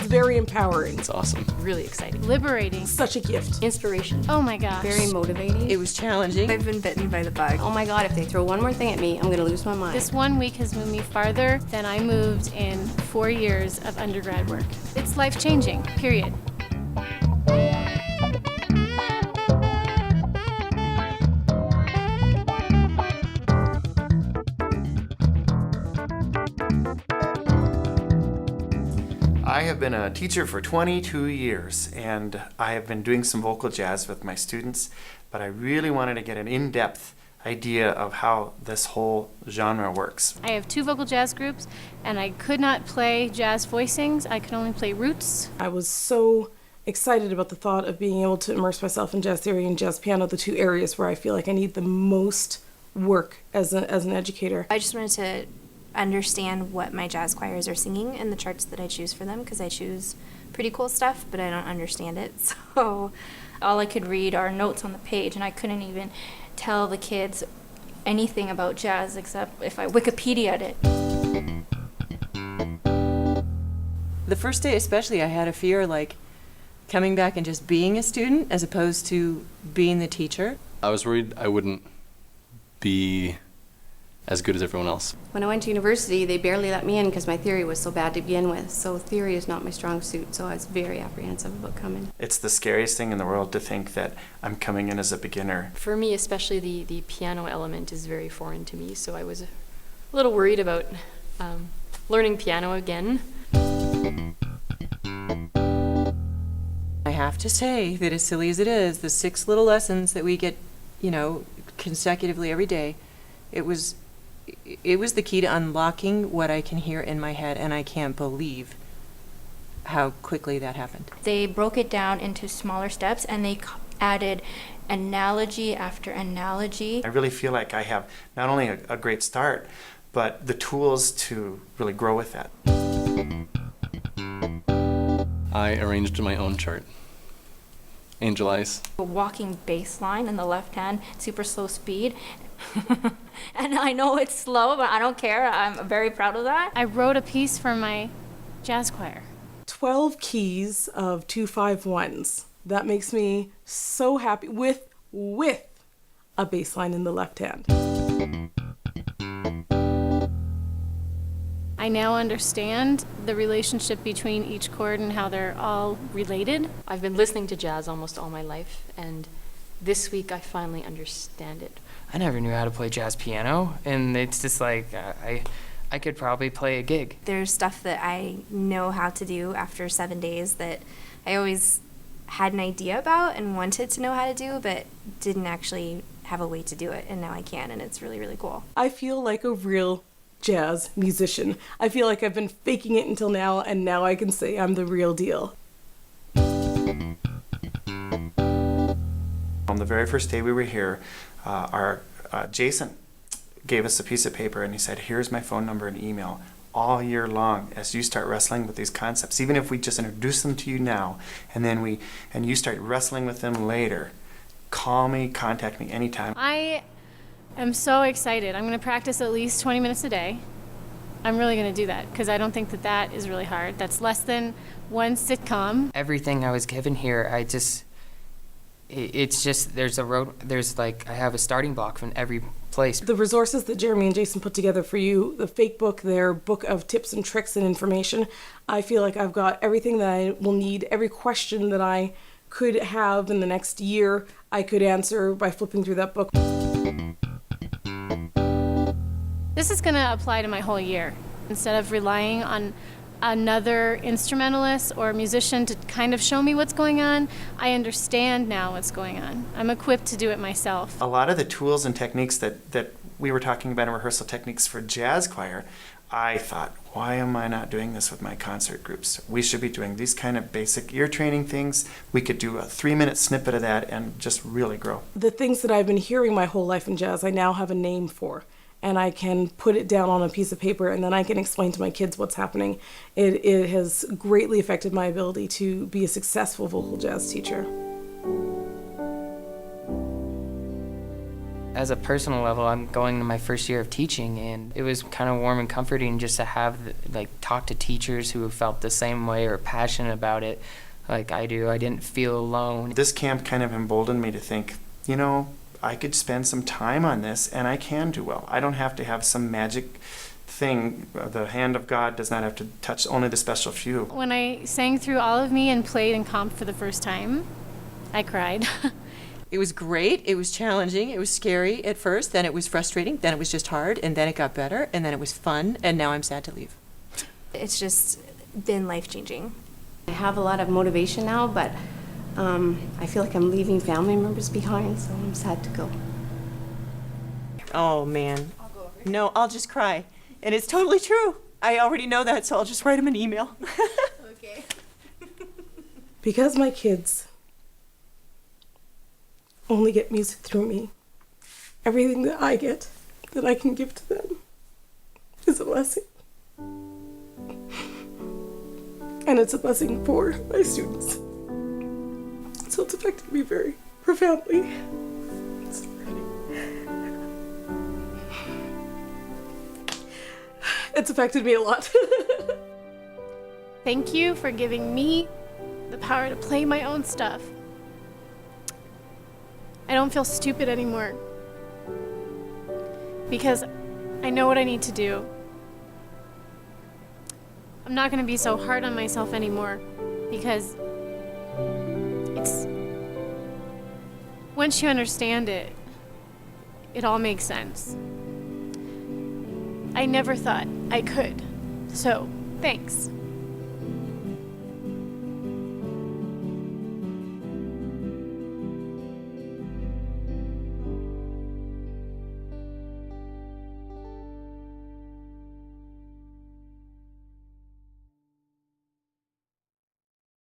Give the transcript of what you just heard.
very empowering. It's awesome. Really exciting. Liberating. Such a gift. Inspiration. Oh my gosh. Very motivating. It was challenging. I've been bitten by the bug. Oh my God, if they throw one more thing at me, I'm going to lose my mind. This 1 week has moved me farther than I moved in 4 years of undergrad work. It's life-changing, period. I have been a teacher for 22 years, and I have been doing some vocal jazz with my students, but I really wanted to get an in-depth idea of how this whole genre works. I have 2 vocal jazz groups, and I could not play jazz voicings. I could only play roots. I was so excited about the thought of being able to immerse myself in jazz theory and jazz piano, the 2 areas where I feel like I need the most work as an educator. I just wanted to understand what my jazz choirs are singing and the charts that I choose for them, because I choose pretty cool stuff, but I don't understand it. So all I could read are notes on the page, and I couldn't even tell the kids anything about jazz except if I Wikipedia'd it. The first day especially, I had a fear like coming back and just being a student as opposed to being the teacher. I was worried I wouldn't be as good as everyone else. When I went to university, they barely let me in because my theory was so bad to begin with. So theory is not my strong suit, so I was very apprehensive about coming. It's the scariest thing in the world to think that I'm coming in as a beginner. For me, especially the piano element is very foreign to me, so I was a little worried about learning piano again. I have to say that as silly as it is, the 6 little lessons that we get, consecutively every day, it was the key to unlocking what I can hear in my head, and I can't believe how quickly that happened. They broke it down into smaller steps, and they added analogy after analogy. I really feel like I have not only a great start, but the tools to really grow with that. I arranged my own chart. Angel Eyes. A walking bass line in the left hand, super slow speed. And I know it's slow, but I don't care. I'm very proud of that. I wrote a piece for my jazz choir. 12 keys of 2-5-1s. That makes me so happy with a bass line in the left hand. I now understand the relationship between each chord and how they're all related. I've been listening to jazz almost all my life, and this week I finally understand it. I never knew how to play jazz piano, and it's just like I could probably play a gig. There's stuff that I know how to do after 7 days that I always had an idea about and wanted to know how to do, but didn't actually have a way to do it, and now I can, and it's really, really cool. I feel like a real jazz musician. I feel like I've been faking it until now, and now I can say I'm the real deal. On the very first day we were here, our Jason gave us a piece of paper, and he said, here's my phone number and email. All year long, as you start wrestling with these concepts, even if we just introduce them to you now, and then you start wrestling with them later, call me, contact me anytime. I am so excited. I'm going to practice at least 20 minutes a day. I'm really going to do that because I don't think that is really hard. That's less than one sitcom. Everything I was given here, it's just, I have a starting block from every place. The resources that Jeremy and Jason put together for you, the fake book, their book of tips and tricks and information, I feel like I've got everything that I will need. Every question that I could have in the next year, I could answer by flipping through that book. This is going to apply to my whole year. Instead of relying on another instrumentalist or musician to kind of show me what's going on, I understand now what's going on. I'm equipped to do it myself. A lot of the tools and techniques that we were talking about in rehearsal techniques for jazz choir, I thought, why am I not doing this with my concert groups? We should be doing these kind of basic ear training things. We could do a 3-minute snippet of that and just really grow. The things that I've been hearing my whole life in jazz, I now have a name for. And I can put it down on a piece of paper, and then I can explain to my kids what's happening. It has greatly affected my ability to be a successful vocal jazz teacher. as a personal level, I'm going to my first year of teaching, and it was kind of warm and comforting just to have, talk to teachers who felt the same way or passionate about it like I do. I didn't feel alone. This camp kind of emboldened me to think, you know, I could spend some time on this and I can do well. I don't have to have some magic thing. The hand of God does not have to touch only the special few. When I sang through All of Me and played in comp for the first time, I cried. It was great. It was challenging. It was scary at first. Then it was frustrating. Then it was just hard. And then it got better. And then it was fun. And now I'm sad to leave. It's just been life-changing. I have a lot of motivation now, but I feel like I'm leaving family members behind, so I'm sad to go. Oh, man. No, I'll just cry. And it's totally true. I already know that, so I'll just write him an email. Okay. Because my kids only get music through me, everything that I get, that I can give to them, is a blessing. And it's a blessing for my students. So it's affected me very profoundly. It's affected me a lot. Thank you for giving me the power to play my own stuff. I don't feel stupid anymore because I know what I need to do. I'm not going to be so hard on myself anymore because once you understand it, it all makes sense. I never thought I could, so thanks.